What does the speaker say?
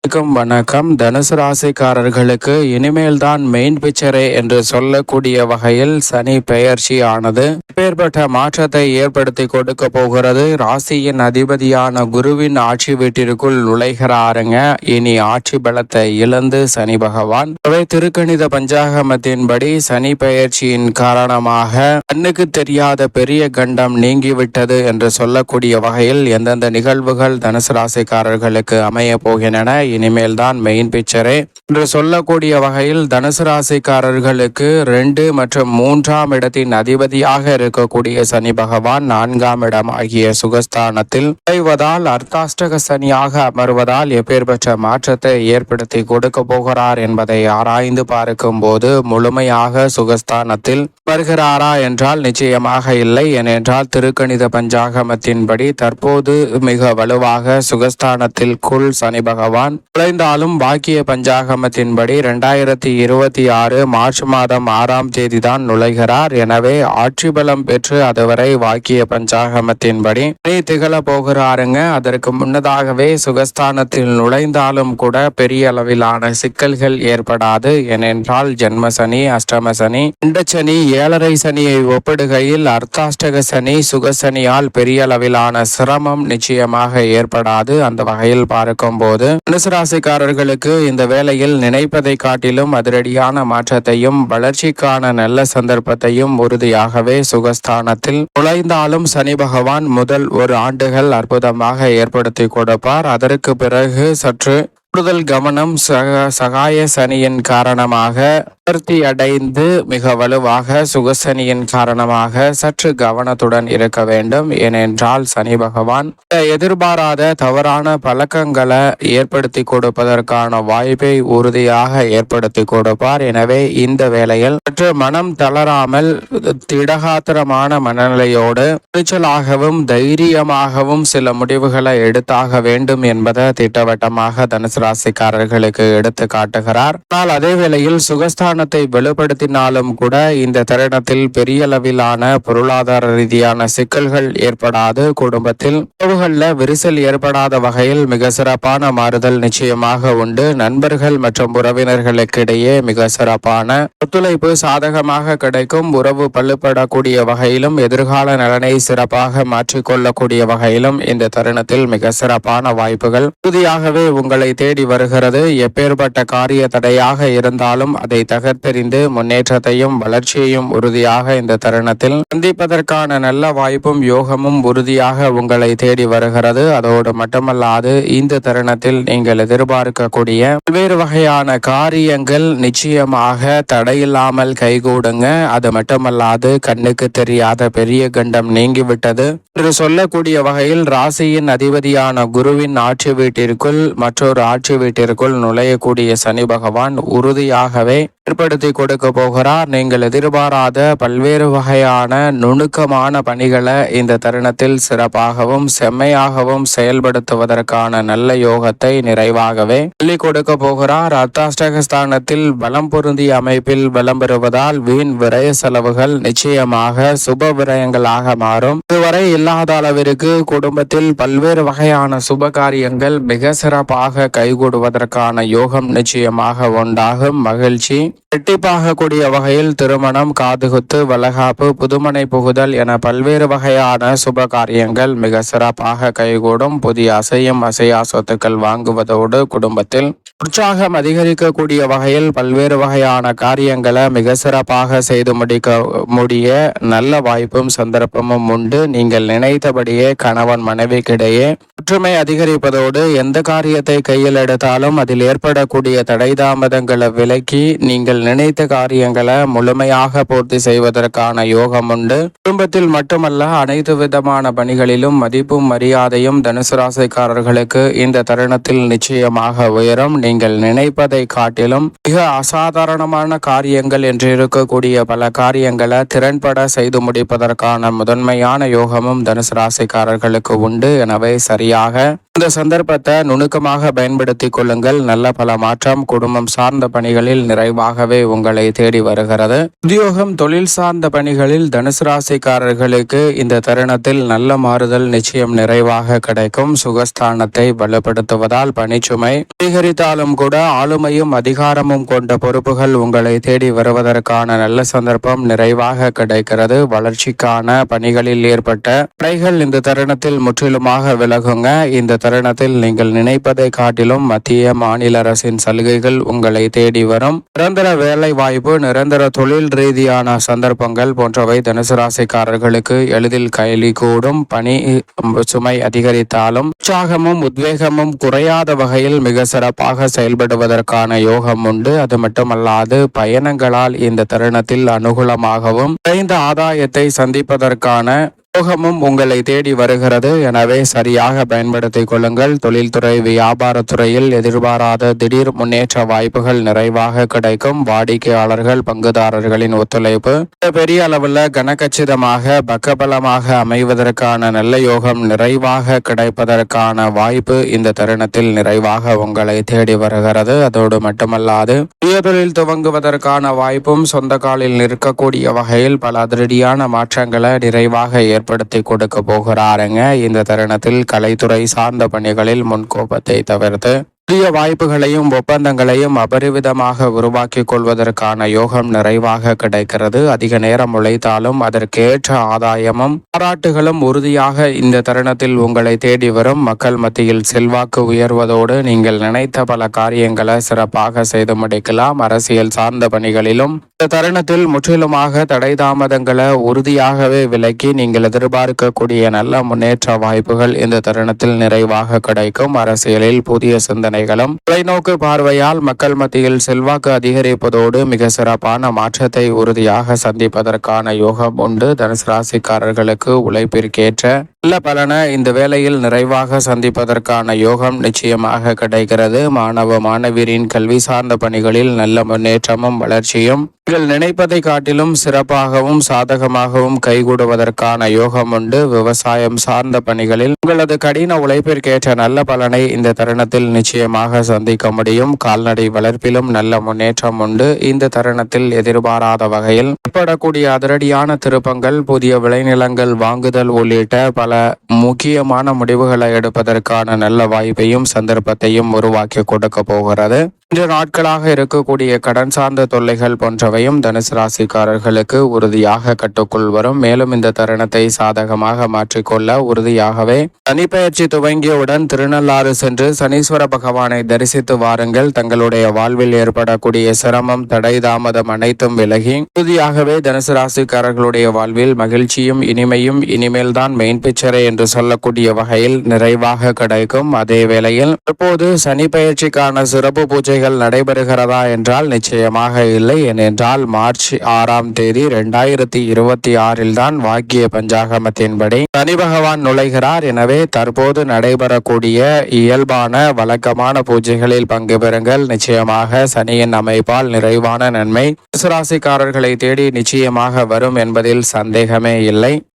வணக்கம். தனுசு ராசிக்காரர்களுக்கு இனிமேல் தான் மெயின் பிக்சரே என்று சொல்லக்கூடிய வகையில் சனி பெயர்ச்சி ஆனது எப்பேற்பட்ட மாற்றத்தை ஏற்படுத்தி கொடுக்க போகிறது. ராசியின் அதிபதியான குருவின் ஆட்சி வீட்டிற்குள் நுழைகிறாருங்க. இனி ஆட்சி பலத்தை இழந்து சனி பகவான் திருக்கணித பஞ்சாகமத்தின்படி சனி பெயர்ச்சியின் காரணமாக கண்ணுக்கு தெரியாத பெரிய கண்டம் நீங்கிவிட்டது என்று சொல்லக்கூடிய வகையில் எந்தெந்த நிகழ்வுகள் தனுசு ராசிக்காரர்களுக்கு அமைய போகின்றன, இனிமேல் தான் மெயின் பிக்சரே என்று சொல்லக்கூடிய வகையில் தனுசு ராசிக்காரர்களுக்கு 2 மற்றும் 3ஆம் இடத்தின் அதிபதியாக இருக்கக்கூடிய சனி பகவான் 4ஆம் இடம் ஆகிய சுகஸ்தானத்தில் நுழைவதால் அர்த்தாஷ்டக சனியாக அமர்வதால் எப்பேற்பட்ட மாற்றத்தை ஏற்படுத்தி கொடுக்க போகிறார் என்பதை ஆராய்ந்து பார்க்கும் போது முழுமையாக சுகஸ்தானத்தில் வருகிறாரா என்றால் நிச்சயமாக இல்லை. ஏனென்றால் திருக்கணித பஞ்சாகமத்தின்படி தற்போது மிக வலுவாக சுகஸ்தானத்தில் சனி பகவான் நுழைந்தாலும் பாக்கிய பஞ்சாகமத்தின்படி 2026 மார்ச் மாதம் 6ஆம் தேதி தான் நுழைகிறார். எனவே ஆட்சி பலம் பெற்று அதுவரை வாக்கிய பஞ்சாகமத்தின்படி திகழ போகிறாருங்க. அதற்கு முன்னதாகவே சுகஸ்தானத்தில் நுழைந்தாலும் கூட பெரிய அளவிலான சிக்கல்கள் ஏற்படாது. ஏனென்றால் ஜென்மசனி, அஷ்டம சனி, சனி, 7.5 சனியை ஒப்பிடுகையில் அர்த்தாஷ்டக சனி சுகசனியால் பெரிய அளவிலான சிரமம் நிச்சயமாக ஏற்படாது. அந்த வகையில் பார்க்கும் போது ராசிக்காரர்களுக்கு இந்த வேளையில் நினைப்பதை காட்டிலும் அதிரடியான மாற்றத்தையும் வளர்ச்சிக்கான நல்ல சந்தர்ப்பத்தையும் உறுதியாகவே சுகஸ்தானத்தில் நுழைந்தாலும் சனி பகவான் முதல் 1 ஆண்டுகள் அற்புதமாக ஏற்படுத்தி கொடுப்பார். அதற்கு பிறகு சற்று கூடுதல் கவனம் சகாய சனியின் காரணமாக அடைந்து மிக வலுவாக சுகசனியின் காரணமாக சற்று கவனத்துடன் இருக்க வேண்டும். ஏனென்றால் சனி பகவான் எதிர்பாராத தவறான பழக்கங்களை ஏற்படுத்தி கொடுப்பதற்கான வாய்ப்பை உறுதியாக ஏற்படுத்தி கொடுப்பார். எனவே இந்த வேளையில் சற்று மனம் தளராமல் திடகாத்திரமான மனநிலையோடு துணிச்சலாகவும் தைரியமாகவும் சில முடிவுகளை எடுத்தாக வேண்டும் என்பதை திட்டவட்டமாக தனுசு ராசிக்காரர்களுக்கு எடுத்து காட்டுகிறார். ஆனால் அதே வேளையில் சுகஸ்தானத்தை வெளிப்படுத்தினாலும் கூட இந்த தருணத்தில் பெரிய அளவிலான பொருளாதார ரீதியான சிக்கல்கள் ஏற்படாது. குடும்பத்தில் உறவுகள்ல விரிசல் ஏற்படாத வகையில் மிக சிறப்பான மாறுதல் நிச்சயமாக உண்டு. நண்பர்கள் மற்றும் உறவினர்களுக்கிடையே மிக சிறப்பான ஒத்துழைப்பு சாதகமாக கிடைக்கும். உறவு பழுப்படக்கூடிய வகையிலும் எதிர்கால நலனை சிறப்பாக மாற்றிக்கொள்ளக்கூடிய வகையிலும் இந்த தருணத்தில் மிக சிறப்பான வாய்ப்புகள் உறுதியாகவே உங்களை தேடி வருகிறது. எப்பேற்பட்ட காரிய தடையாக இருந்தாலும் அதை தகர்த்தெறிந்து முன்னேற்றத்தையும் வளர்ச்சியையும் உறுதியாக இந்த தருணத்தில் சந்திப்பதற்கான நல்ல வாய்ப்பும் யோகமும் உறுதியாக உங்களை தேடி வருகிறது. அதோடு மட்டுமல்லாது இந்த தருணத்தில் நீங்கள் எதிர்பார்க்கக்கூடிய பல்வேறு வகையான காரியங்கள் நிச்சயமாக தடையில்லாமல் கைகூடுங்க. அது மட்டுமல்லாது கண்ணுக்கு தெரியாத பெரிய கண்டம் நீங்கிவிட்டது என்று சொல்லக்கூடிய வகையில் ராசியின் அதிபதியான குருவின் ஆட்சி வீட்டிற்குள் மற்றொரு ஆட்சி வீட்டிற்குள் நுழையக்கூடிய சனி பகவான் உறுதியாகவே ஏற்படுத்தி கொடுக்க போகிறார். நீங்கள் எதிர்பாராத பல்வேறு வகையான நுணுக்கமான பணிகளை இந்த தருணத்தில் சிறப்பாகவும் செம்மையாகவும் செயல்படுத்துவதற்கான நல்ல யோகத்தை நிறைவாகவே சொல்லி கொடுக்க போகிறார். அர்த்தாஷ்டகஸ்தானத்தில் பலம் பொருந்திய அமைப்பில் பலம் பெறுவதால் வீண் விரய செலவுகள் நிச்சயமாக சுப விரயங்களாக மாறும். இதுவரை இல்லாத அளவிற்கு குடும்பத்தில் பல்வேறு வகையான சுப காரியங்கள் மிக சிறப்பாக கைகூடுவதற்கான யோகம் நிச்சயமாக உண்டாகும். மகிழ்ச்சி இரட்டிப்பாக கூடிய வகையில் திருமணம், காதுகுத்து, வளகாப்பு, புதுமனை புகுதல் என பல்வேறு வகையான சுப காரியங்கள் மிக சிறப்பாக கைகூடும். புதிய அசையும் அசையா சொத்துக்கள் வாங்குவதோடு குடும்பத்தில் உற்சாகம் அதிகரிக்கக்கூடிய வகையில் பல்வேறு வகையான காரியங்களை மிக சிறப்பாக செய்து முடிய நல்ல வாய்ப்பும் சந்தர்ப்பமும் உண்டு. நீங்கள் நினைத்தபடியே கணவன் மனைவிக்கிடையே ஒற்றுமை அதிகரிப்பதோடு எந்த காரியத்தை கையில் எடுத்தாலும் அதில் ஏற்படக்கூடிய தடை தாமதங்களை விலக்கி நீங்கள் நினைத்த காரியங்களை முழுமையாக பூர்த்தி செய்வதற்கான யோகம் உண்டு. குடும்பத்தில் மட்டுமல்ல அனைத்து விதமான பணிகளிலும் மதிப்பும் மரியாதையும் தனுசு ராசிக்காரர்களுக்கு இந்த தருணத்தில் நிச்சயமாக உயரும். நீங்கள் நினைப்பதை காட்டிலும் மிக அசாதாரணமான காரியங்கள் என்று இருக்கக்கூடிய பல காரியங்களை திறன்பட செய்து முடிப்பதற்கான முதன்மையான யோகமும் தனுசு ராசிக்காரர்களுக்கு உண்டு. எனவே சரியாக இந்த சந்தர்ப்பத்தை நுணுக்கமாக பயன்படுத்திக் கொள்ளுங்கள். நல்ல பல மாற்றம் குடும்பம் சார்ந்த பணிகளில் நிறைவாகவே உங்களை தேடி வருகிறது. உத்தியோகம் தொழில் சார்ந்த பணிகளில் தனுசு ராசிக்காரர்களுக்கு இந்த தருணத்தில் நல்ல மாறுதல் நிச்சயம் நிறைவாக கிடைக்கும். சுகஸ்தானத்தை பலப்படுத்துவதால் பணிச்சுமை அதிகரித்தாலும் கூட ஆளுமையும் அதிகாரமும் கொண்ட பொறுப்புகள் உங்களை தேடி வருவதற்கான நல்ல சந்தர்ப்பம் நிறைவாக கிடைக்கிறது. வளர்ச்சிக்கான பணிகளில் ஏற்பட்ட தடைகள் இந்த தருணத்தில் முற்றிலுமாக விலகுங்க. இந்த தருணத்தில் நீங்கள் நினைப்பதை காட்டிலும் மத்திய மாநில அரசின் சலுகைகள் உங்களை தேடி வரும். நிரந்தர வேலை வாய்ப்பு நிரந்தர தொழில் ரீதியான சந்தர்ப்பங்கள் போன்றவை தனுசு ராசிக்காரர்களுக்கு எளிதில் கைலி கூடும். பணி சுமை அதிகரித்தாலும் உற்சாகமும் உத்வேகமும் குறையாத வகையில் மிக சிறப்பாக செயல்படுவதற்கான யோகம் உண்டு. அது மட்டுமல்லாது பயணங்களால் இந்த தருணத்தில் அனுகூலமாகவும் குறைந்த ஆதாயத்தை சந்திப்பதற்கான யோகமும் உங்களை தேடி வருகிறது. எனவே சரியாக பயன்படுத்திக் கொள்ளுங்கள். தொழில்துறை வியாபாரத்துறையில் எதிர்பாராத திடீர் முன்னேற்ற வாய்ப்புகள் நிறைவாக கிடைக்கும். வாடிக்கையாளர்கள் பங்குதாரர்களின் ஒத்துழைப்பு பெரிய அளவில் கனகச்சிதமாக பக்கபலமாக அமைவதற்கான நல்ல யோகம் நிறைவாக கிடைப்பதற்கான வாய்ப்பு இந்த தருணத்தில் நிறைவாக உங்களை தேடி வருகிறது. அதோடு மட்டுமல்லாது சுய தொழில் துவங்குவதற்கான வாய்ப்பும் சொந்த காலில் நிற்கக்கூடிய வகையில் பல அதிரடியான மாற்றங்களை நிறைவாக ஏற்படுத்தி கொடுக்க போகிறாருங்க. இந்த தருணத்தில் கலைத்துறை சார்ந்த பணிகளில் முன்கோபத்தை தவிர்த்து புதிய வாய்ப்புகளையும் ஒப்பந்தங்களையும் அபரிவிதமாக உருவாக்கிக் கொள்வதற்கான யோகம் நிறைவாக கிடைக்கிறது. அதிக நேரம் உழைத்தாலும் அதற்கேற்ற ஆதாயமும் பாராட்டுகளும் உறுதியாக இந்த தருணத்தில் உங்களை தேடி வரும். மக்கள் மத்தியில் செல்வாக்கு உயர்வதோடு நீங்கள் நினைத்த பல காரியங்களை சிறப்பாக செய்து முடிக்கலாம். அரசியல் சார்ந்த பணிகளிலும் இந்த தருணத்தில் முற்றிலுமாக தடை தாமதங்களை உறுதியாகவே விலக்கி நீங்கள் எதிர்பார்க்கக்கூடிய நல்ல முன்னேற்ற வாய்ப்புகள் இந்த தருணத்தில் நிறைவாக கிடைக்கும். அரசியலில் புதிய சிந்தனைகளும் தொலைநோக்கு பார்வையால் மக்கள் மத்தியில் செல்வாக்கு அதிகரிப்பதோடு மிக சிறப்பான மாற்றத்தை உறுதியாக சந்திப்பதற்கான யோகம் உண்டு. தனுசு ராசிக்காரர்களுக்கு உழைப்பிற்கேற்ற நல்ல பலனை இந்த வேளையில் நிறைவாக சந்திப்பதற்கான யோகம் நிச்சயமாக கிடைக்கிறது. மாணவ மாணவியரின் கல்வி சார்ந்த பணிகளில் நல்ல முன்னேற்றமும் வளர்ச்சியும் நீங்கள் நினைப்பதை காட்டிலும் சிறப்பாகவும் சாதகமாகவும் கைகூடுவதற்கான யோகம் உண்டு. விவசாயம் சார்ந்த பணிகளில் உங்களது கடின உழைப்பிற்கேற்ற நல்ல பலனை இந்த தருணத்தில் நிச்சயமாக சந்திக்க முடியும். கால்நடை வளர்ப்பிலும் நல்ல முன்னேற்றம் உண்டு. இந்த தருணத்தில் எதிர்பாராத வகையில் ஏற்படக்கூடிய அதிரடியான திருப்பங்கள் புதிய விளைநிலங்கள் வாங்குதல் உள்ளிட்ட பல முக்கியமான முடிவுகளை எடுப்பதற்கான நல்ல வாய்ப்பையும் சந்தர்ப்பத்தையும் உருவாக்கி கொடுக்க போகிறது. இன்று நாட்களாக இருக்கக்கூடிய கடன் சார்ந்த தொல்லைகள் போன்றவையும் தனுசு ராசிக்காரர்களுக்கு உறுதியாக கட்டுக்குள் வரும். மேலும் இந்த தருணத்தை சாதகமாக மாற்றிக்கொள்ள உறுதியாகவே சனிப்பெயர்ச்சி துவங்கியவுடன் திருநள்ளாறு சென்று சனீஸ்வர பகவானை தரிசித்து வாருங்கள். தங்களுடைய வாழ்வில் ஏற்படக்கூடிய சிரமம் தடை தாமதம் அனைத்தும் விலகி உறுதியாகவே தனுசு ராசிக்காரர்களுடைய வாழ்வில் மகிழ்ச்சியும் இனிமையும் இனிமேல்தான் மெயின் பிக்சரே என்று சொல்லக்கூடிய வகையில் நிறைவாக கிடைக்கும். அதே வேளையில் தற்போது சனி பயிற்சிக்கான சிறப்பு பூஜை நடைபெறுகிறதா என்றால் நிச்சயமாக இல்லை. ஏனென்றால் மார்ச் 6ஆம் தேதி 2026 தான் வாக்கிய பஞ்சாகமத்தின்படி சனி பகவான் நுழைகிறார். எனவே தற்போது நடைபெறக்கூடிய இயல்பான வழக்கமான பூஜைகளில் பங்கு பெறுங்கள். நிச்சயமாக சனியின் அமைப்பால் நிறைவான நன்மை ராசிக்காரர்களை தேடி நிச்சயமாக வரும் என்பதில் சந்தேகமே இல்லை.